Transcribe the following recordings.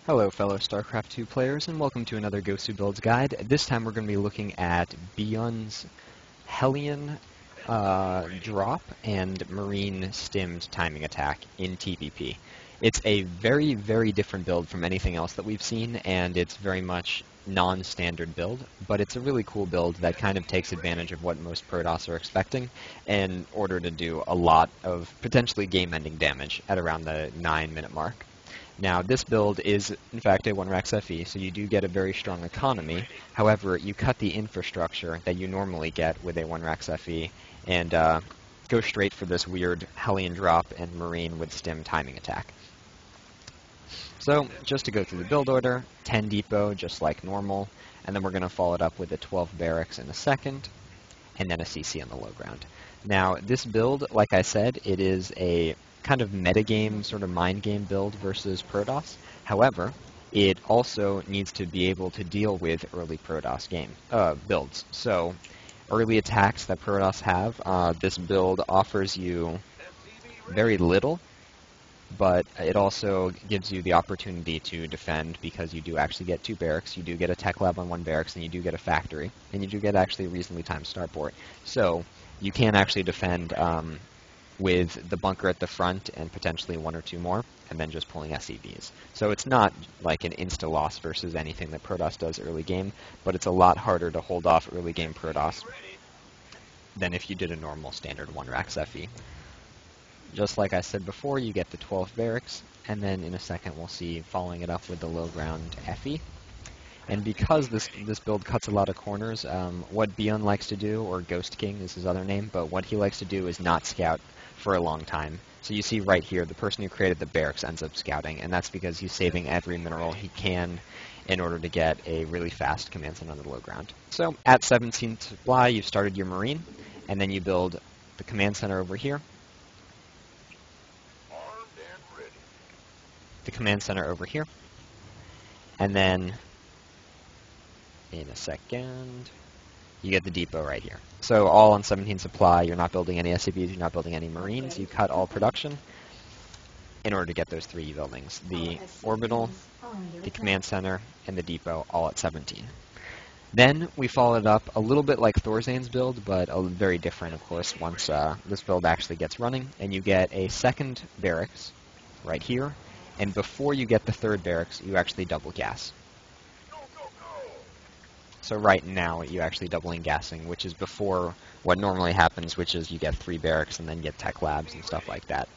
Hello fellow StarCraft 2 players, and welcome to another GosuBuilds guide. This time we're going to be looking at Byun's Hellion drop and Marine Stimmed timing attack in TPP. It's a very, very different build from anything else that we've seen, and it's very much non-standard build, but it's a really cool build that kind of takes advantage of what most Protoss are expecting in order to do a lot of potentially game-ending damage at around the 9-minute mark. Now, this build is, in fact, a 1-Rax FE, so you do get a very strong economy. However, you cut the infrastructure that you normally get with a 1-Rax FE and go straight for this weird Hellion drop and Marine with Stim timing attack. So, just to go through the build order, 10 depot, just like normal, and then we're going to follow it up with a 12 barracks in a second, and then a CC on the low ground. Now, this build, like I said, it is a kind of metagame, sort of mind game build versus Protoss. However, it also needs to be able to deal with early Protoss builds. So, early attacks that Protoss have, this build offers you very little, but it also gives you the opportunity to defend because you do actually get 2 barracks, you do get a tech lab on 1 barracks, and you do get a factory, and you do get actually a reasonably timed starport. So, you can actually defend with the bunker at the front and potentially 1 or 2 more, and then just pulling SCVs. So it's not like an insta-loss versus anything that Protoss does early game, but it's a lot harder to hold off early game Protoss than if you did a normal standard 1-Rax FE. Just like I said before, you get the 12 barracks, and then in a second we'll see following it up with the low ground FE. And because this build cuts a lot of corners, what Byun likes to do, or Ghost King is his other name, but what he likes to do is not scout for a long time. So you see right here, the person who created the barracks ends up scouting, and that's because he's saving every mineral he can in order to get a really fast command center on the low ground. So at 17 supply, you've started your Marine, and then you build the command center over here, the command center over here, and then in a second, you get the depot right here. So all on 17 supply, you're not building any SCVs, you're not building any Marines, you cut all production in order to get those 3 buildings. The orbital, the command center, and the depot all at 17. Then we followed up a little bit like Thorzane's build, but very different, of course, once this build actually gets running, and you get a second barracks right here, and before you get the 3rd barracks, you actually double gas. So right now, you're actually doubling gassing, which is before what normally happens, which is you get 3 barracks and then get tech labs and stuff like that.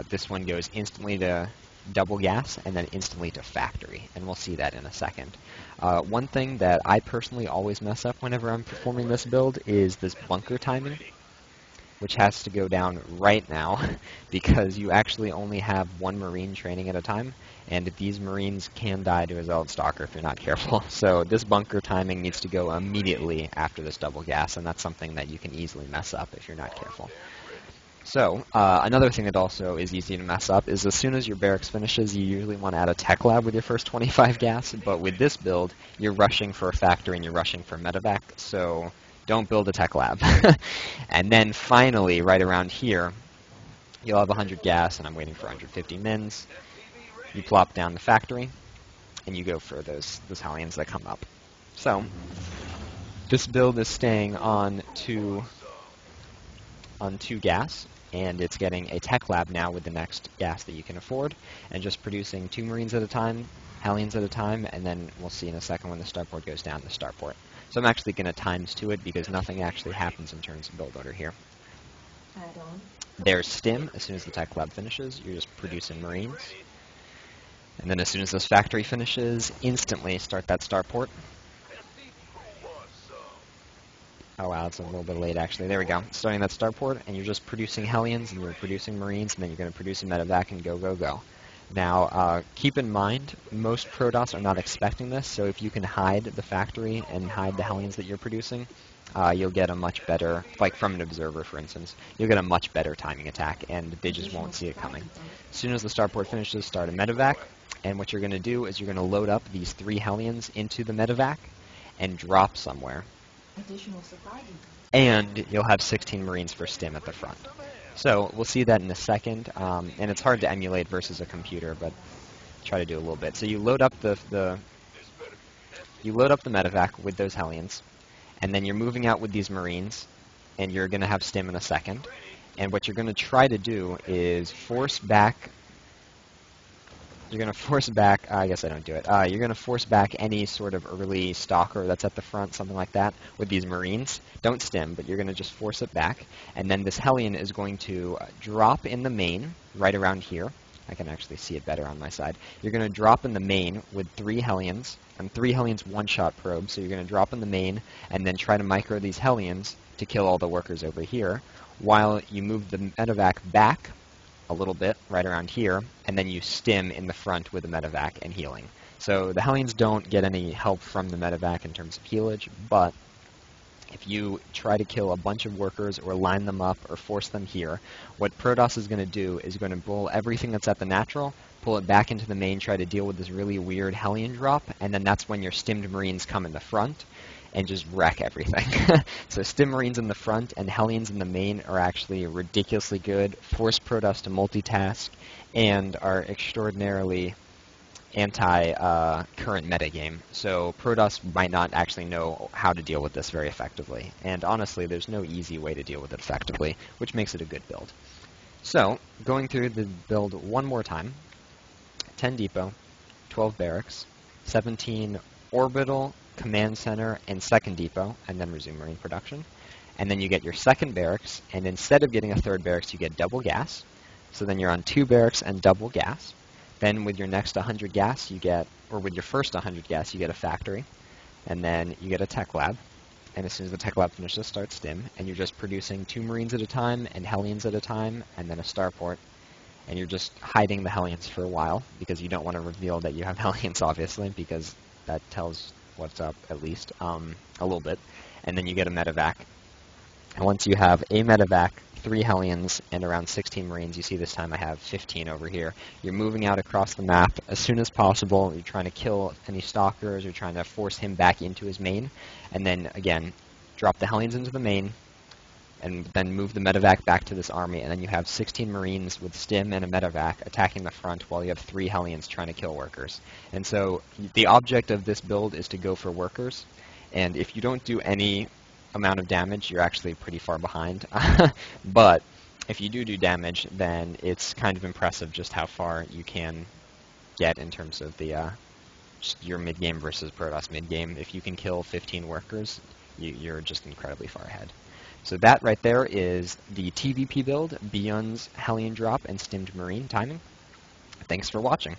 This one goes instantly to double gas and then instantly to factory, and we'll see that in a second. One thing that I personally always mess up whenever I'm performing this build is this bunker timing, which has to go down right now because you actually only have 1 Marine training at a time, and these Marines can die to a Zealot Stalker if you're not careful. So this bunker timing needs to go immediately after this double gas, and that's something that you can easily mess up if you're not careful. So another thing that also is easy to mess up is as soon as your barracks finishes, you usually want to add a tech lab with your first 25 gas, but with this build, you're rushing for a factory and you're rushing for medevac, so don't build a tech lab. And then finally, right around here, you'll have 100 gas, and I'm waiting for 150 mins. You plop down the factory, and you go for those Hellions that come up. So, this build is staying on 2 gas, and it's getting a tech lab now with the next gas that you can afford, and just producing 2 Marines at a time, Hellions at a time, and then we'll see in a second when the starport goes down, the starport. So I'm actually going to ×2 it because nothing actually happens in terms of build order here. There's Stim. As soon as the tech lab finishes, you're just producing Marines. And then as soon as this factory finishes, instantly start that starport. Oh wow, it's a little bit late actually. There we go. Starting that starport, and you're just producing Hellions, and you're producing Marines, and then you're going to produce a medevac and go, go, go. Now, keep in mind, most Protoss are not expecting this, so if you can hide the factory and hide the Hellions that you're producing, you'll get a much better, like from an observer for instance, you'll get a much better timing attack, and they just won't see it coming. As soon as the starport finishes, start a medevac, and what you're going to do is you're going to load up these 3 Hellions into the medevac and drop somewhere. And you'll have 16 Marines for Stim at the front. So we'll see that in a second, and it's hard to emulate versus a computer, but try to do a little bit. So you load up the medevac with those Hellions, and then you're moving out with these Marines, and you're going to have stim in a second. And what you're going to try to do is force back. You're going to force back. I guess I don't do it. You're going to force back any sort of early stalker that's at the front, something like that, with these Marines. Don't stim, but you're going to just force it back. And then this Hellion is going to drop in the main right around here. I can actually see it better on my side. You're going to drop in the main with 3 Hellions, and 3 Hellions one-shot probes. So you're going to drop in the main and then try to micro these Hellions to kill all the workers over here, while you move the medevac back a little bit right around here, and then you stim in the front with the medevac and healing. So the Hellions don't get any help from the medevac in terms of healage, but if you try to kill a bunch of workers or line them up or force them here, what Protoss is going to do is going to pull everything that's at the natural, pull it back into the main, try to deal with this really weird Hellion drop, and then that's when your stimmed Marines come in the front and just wreck everything. So Stim Marines in the front and Hellions in the main are actually ridiculously good, force Protoss to multitask, and are extraordinarily anti-current metagame. So Protoss might not actually know how to deal with this very effectively. And honestly, there's no easy way to deal with it effectively, which makes it a good build. So, going through the build one more time, 10 depot, 12 barracks, 17 orbital, command center, and second depot, and then resume Marine production. And then you get your second barracks, and instead of getting a third barracks, you get double gas. So then you're on 2 barracks and double gas. Then with your next 100 gas, you get, or with your first 100 gas, you get a factory. And then you get a tech lab. And as soon as the tech lab finishes, start stim. And you're just producing 2 Marines at a time, and Hellions at a time, and then a starport. And you're just hiding the Hellions for a while, because you don't want to reveal that you have Hellions, obviously, because that tells what's up, at least, a little bit. And then you get a medevac. And once you have a medevac, 3 Hellions, and around 16 Marines, you see this time I have 15 over here. You're moving out across the map as soon as possible. You're trying to kill any stalkers. You're trying to force him back into his main. And then, again, drop the Hellions into the main, and then move the medevac back to this army. And then you have 16 Marines with stim and a medevac attacking the front, while you have 3 Hellions trying to kill workers. And so the object of this build is to go for workers. And if you don't do any amount of damage, you're actually pretty far behind. But if you do damage, then it's kind of impressive just how far you can get in terms of the just your mid-game versus Protoss mid-game. If you can kill 15 workers, you're just incredibly far ahead. So that right there is the TVP build, Byun's Hellion drop and stimmed Marine timing. Thanks for watching.